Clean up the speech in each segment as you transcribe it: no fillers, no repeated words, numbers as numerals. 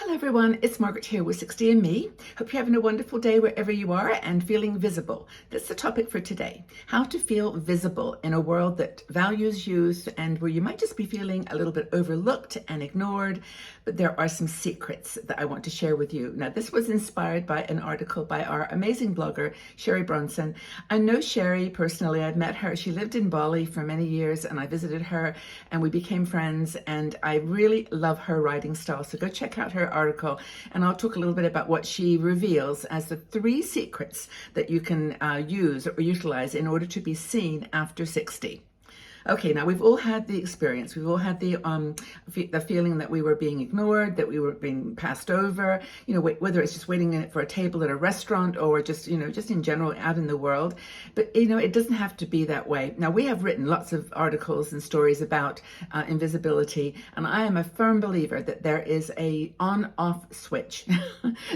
Hello everyone, it's Margaret here with 60 and Me. Hope you're having a wonderful day wherever you are and feeling visible. That's the topic for today. How to feel visible in a world that values youth and where you might just be feeling a little bit overlooked and ignored, but there are some secrets that I want to share with you. Now, this was inspired by an article by our amazing blogger, Sherry Bronson. I know Sherry personally. I've met her. She lived in Bali for many years and I visited her and we became friends, and I really love her writing style. So go check out her article and I'll talk a little bit about what she reveals as the 3 secrets that you can use or utilize in order to be seen after 60. Okay, now we've all had the experience. We've all had the feeling that we were being ignored, that we were being passed over, whether it's just waiting for a table at a restaurant or just in general out in the world. But, it doesn't have to be that way. Now, we have written lots of articles and stories about invisibility, and I am a firm believer that there is a on-off switch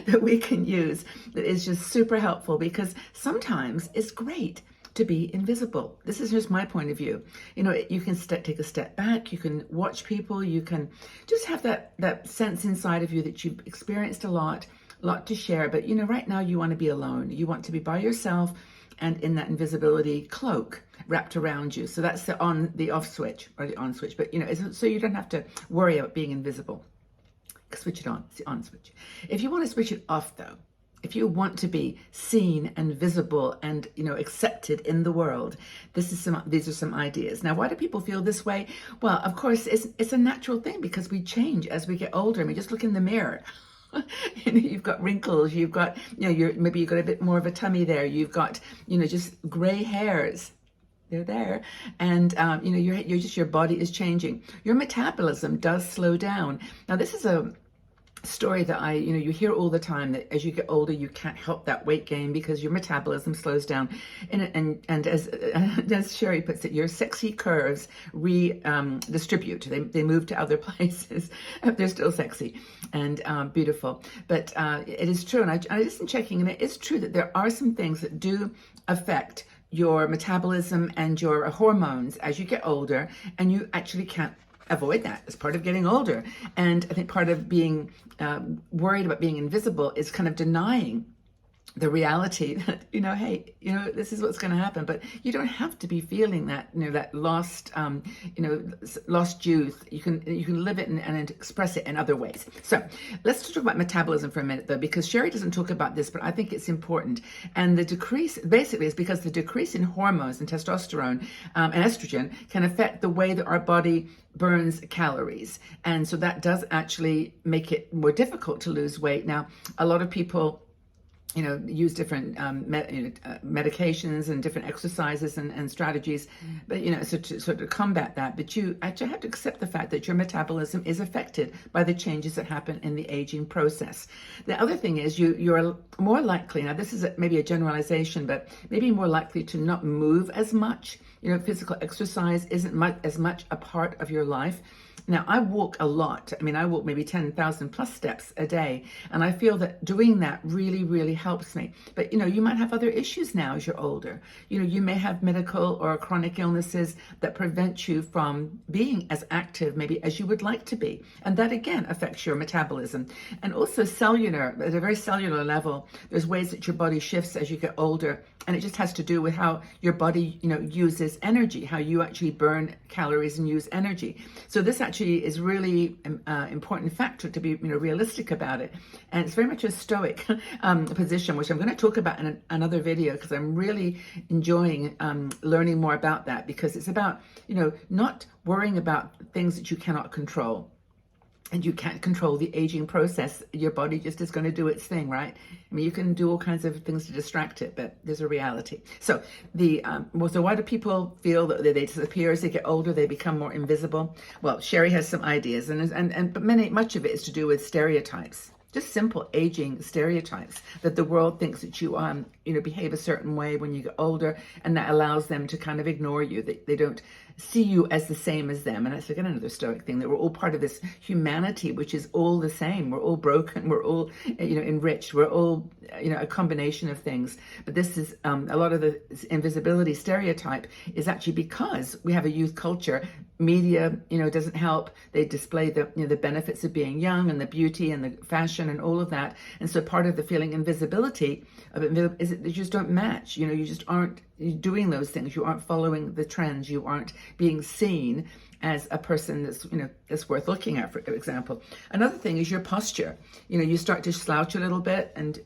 that we can use that is just super helpful, because sometimes it's great to be invisible. This is just my point of view. You can take a step back, you can watch people, you can just have that sense inside of you that you've experienced a lot to share. But right now you want to be alone. You want to be by yourself and in that invisibility cloak wrapped around you. So that's the off switch or the on switch. But so you don't have to worry about being invisible. Switch it on. It's the on switch. If you want to switch it off though, if you want to be seen and visible and accepted in the world, these are some ideas. Now, why do people feel this way? Well, of course, it's a natural thing because we change as we get older. I mean, just look in the mirror. You've got wrinkles. You've got maybe you've got a bit more of a tummy there. You've got just gray hairs. They're there, and your body is changing. Your metabolism does slow down. Now, this is a story that you hear all the time, that as you get older you can't help that weight gain because your metabolism slows down, and as Sherry puts it, your sexy curves redistribute. They move to other places. They're still sexy and beautiful, but it is true, and I just been checking, and it is true that there are some things that do affect your metabolism and your hormones as you get older, and you actually can't avoid that as part of getting older. And I think part of being worried about being invisible is kind of denying the reality that, hey, this is what's going to happen. But you don't have to be feeling that, that lost youth. You can live it and express it in other ways. So let's talk about metabolism for a minute, though, because Sherry doesn't talk about this, but I think it's important. And the decrease basically is because the decrease in hormones and testosterone and estrogen can affect the way that our body burns calories. And so that does actually make it more difficult to lose weight. Now, a lot of people use different medications and different exercises and strategies, but so to sort of combat that. But you actually have to accept the fact that your metabolism is affected by the changes that happen in the aging process. The other thing is you're more likely, now this is maybe a generalization, but maybe more likely to not move as much. Physical exercise isn't as much a part of your life. Now, I walk a lot. I mean, I walk maybe 10,000 plus steps a day. And I feel that doing that really, really helps me. But, you might have other issues now as you're older. You may have medical or chronic illnesses that prevent you from being as active maybe as you would like to be. And that, again, affects your metabolism. And also cellular, at a very cellular level, there's ways that your body shifts as you get older. And it just has to do with how your body, uses energy, how you actually burn calories and use energy. So this actually is really important factor to be realistic about it. And it's very much a stoic position, which I'm going to talk about in another video, because I'm really enjoying learning more about that, because it's about not worrying about things that you cannot control. And you can't control the aging process. Your body just is going to do its thing, right? I mean, you can do all kinds of things to distract it, but there's a reality. So so why do people feel that they disappear as they get older? They become more invisible. Well, Sherry has some ideas, but much of it is to do with stereotypes. Just simple aging stereotypes that the world thinks that you behave a certain way when you get older, and that allows them to kind of ignore you. They don't see you as the same as them. And that's again another Stoic thing, that we're all part of this humanity, which is all the same. We're all broken. We're all, enriched. We're all, a combination of things. But this is a lot of the invisibility stereotype is actually because we have a youth culture. Media, doesn't help. They display the benefits of being young and the beauty and the fashion and all of that. And so part of the feeling invisibility of it is that you just don't match. You just aren't doing those things. You aren't following the trends. You aren't being seen as a person that's worth looking at, for example. Another thing is your posture. You start to slouch a little bit, and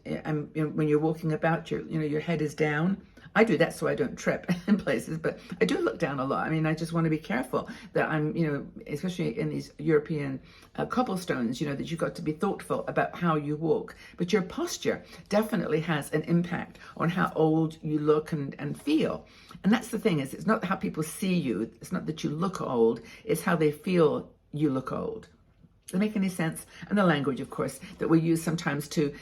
when you're walking about, your head is down. I do that so I don't trip in places, but I do look down a lot. I mean, I just want to be careful that I'm, especially in these European cobblestones, that you've got to be thoughtful about how you walk. But your posture definitely has an impact on how old you look and feel. And that's the thing, is it's not how people see you. It's not that you look old. It's how they feel you look old. Does that make any sense? And the language, of course, that we use sometimes to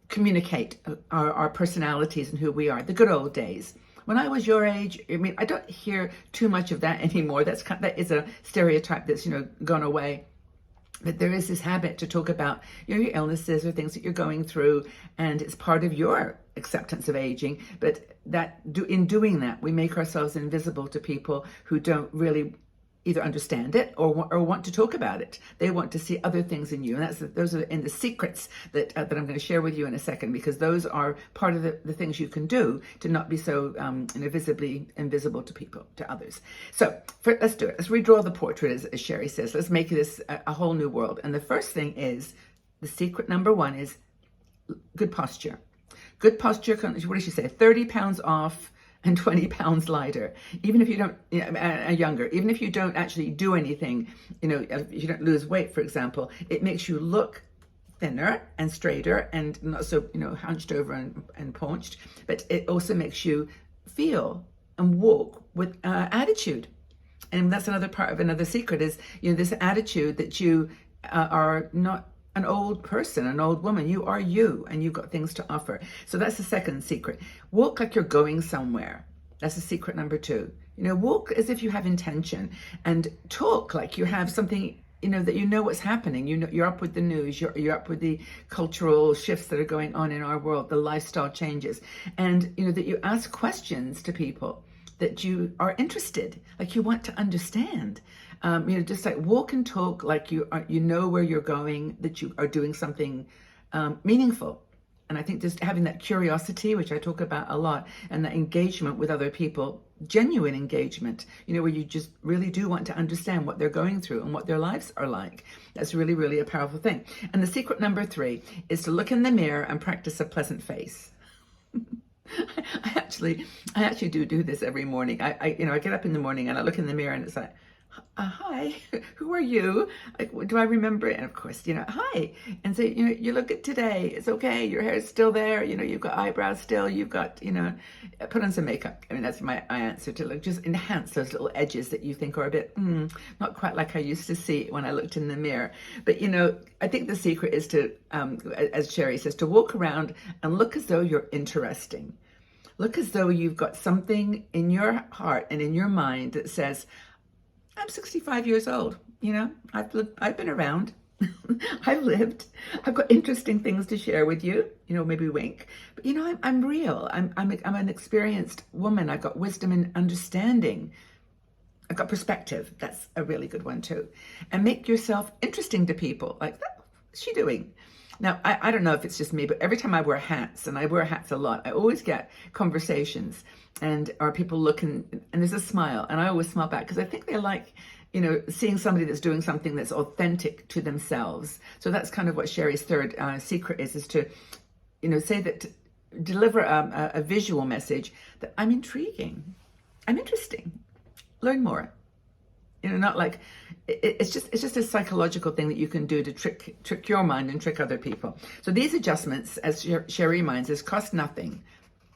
communicate our personalities and who we are. The good old days. When I was your age, I don't hear too much of that anymore. That is a stereotype that's gone away. But there is this habit to talk about your illnesses or things that you're going through, and it's part of your acceptance of aging. But in doing that, we make ourselves invisible to people who don't really either understand it or want to talk about it. They want to see other things in you. And those are in the secrets that I'm going to share with you in a second, because those are part of the things you can do to not be so visibly invisible to people, to others. So let's do it. Let's redraw the portrait, as Sherry says. Let's make this a whole new world. And the first thing is, the secret number one is good posture. Good posture, what did she say? 30 pounds off and 20 pounds lighter, even if you don't, younger, even if you don't actually do anything, if you don't lose weight, for example, it makes you look thinner and straighter and not so, hunched over and paunched, but it also makes you feel and walk with attitude. And that's another secret is, this attitude that you are not an old person, an old woman. You are you, and you've got things to offer. So that's the second secret. Walk like you're going somewhere. That's the secret number two. Walk as if you have intention, and talk like you have something, that what's happening. You're up with the news. You're up with the cultural shifts that are going on in our world, the lifestyle changes, and that you ask questions to people, that you are interested, like you want to understand. Just like walk and talk like you know where you're going, that you are doing something meaningful. And I think just having that curiosity, which I talk about a lot, and that engagement with other people, genuine engagement, where you just really do want to understand what they're going through and what their lives are like. That's really, really a powerful thing. And the secret number three is to look in the mirror and practice a pleasant face. I actually do this every morning. I get up in the morning and I look in the mirror and it's like, hi, who are you? Like, do I remember it? And of course, hi. And so, you look at today, it's okay. Your hair is still there. You've got eyebrows still. You've got, put on some makeup. I mean, that's my answer to just enhance those little edges that you think are a bit, not quite like I used to see when I looked in the mirror. But, I think the secret is to, as Sherry says, to walk around and look as though you're interesting. Look as though you've got something in your heart and in your mind that says, I'm 65 years old. I've been around. I've lived. I've got interesting things to share with you. Maybe wink. But I'm real. I'm an experienced woman. I've got wisdom and understanding. I've got perspective. That's a really good one too. And make yourself interesting to people. Like, what's she doing? Now, I don't know if it's just me, but every time I wear hats, and I wear hats a lot, I always get conversations or people looking, and there's a smile, and I always smile back because I think they like, seeing somebody that's doing something that's authentic to themselves. So that's kind of what Sherry's third secret is to, say that, deliver a visual message that I'm intriguing, I'm interesting, learn more. Not like it's just a psychological thing that you can do to trick your mind and trick other people. So these adjustments, as Sherry reminds us, cost nothing.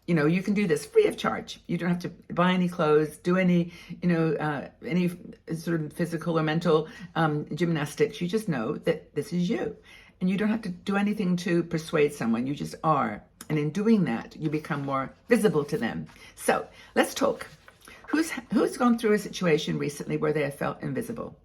You can do this free of charge. You don't have to buy any clothes, do any sort of physical or mental gymnastics. You just know that this is you, and you don't have to do anything to persuade someone. You just are, and in doing that, you become more visible to them. So let's talk. Who's gone through a situation recently where they have felt invisible?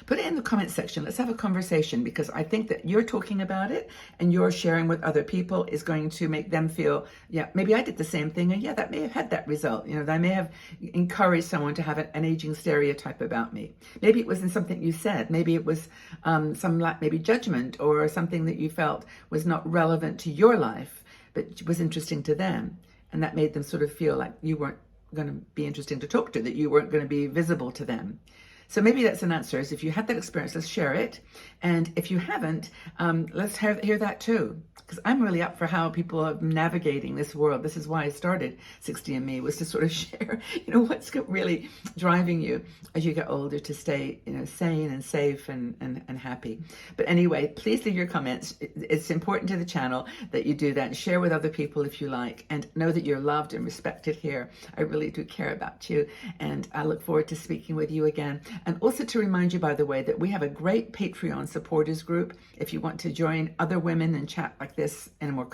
Put it in the comment section. Let's have a conversation, because I think that you're talking about it and you're sharing with other people is going to make them feel, yeah, maybe I did the same thing, and yeah, that may have had that result. You know, that may have encouraged someone to have an aging stereotype about me. Maybe it was in something you said. Maybe it was some maybe judgment or something that you felt was not relevant to your life, but was interesting to them, and that made them sort of feel like you weren't going to be interesting to talk to, that you weren't going to be visible to them. So maybe that's an answer. Is if you had that experience, let's share it. And if you haven't, let's hear that too. Because I'm really up for how people are navigating this world. This is why I started 60andMe, was to sort of share, what's really driving you as you get older to stay, sane and safe and happy. But anyway, please leave your comments. It's important to the channel that you do that and share with other people if you like. And know that you're loved and respected here. I really do care about you. And I look forward to speaking with you again. And also to remind you, by the way, that we have a great Patreon supporters group. If you want to join other women and chat like this in a more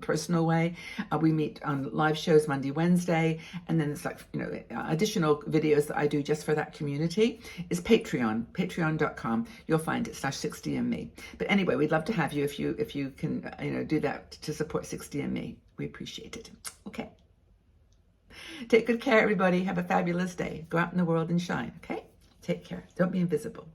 personal way, we meet on live shows Monday, Wednesday, and then it's like, additional videos that I do just for that community is Patreon, patreon.com. You'll find it /60andMe. But anyway, we'd love to have you if you can, do that to support 60andMe. We appreciate it. Okay. Take good care, everybody. Have a fabulous day. Go out in the world and shine, okay? Take care. Don't be invisible.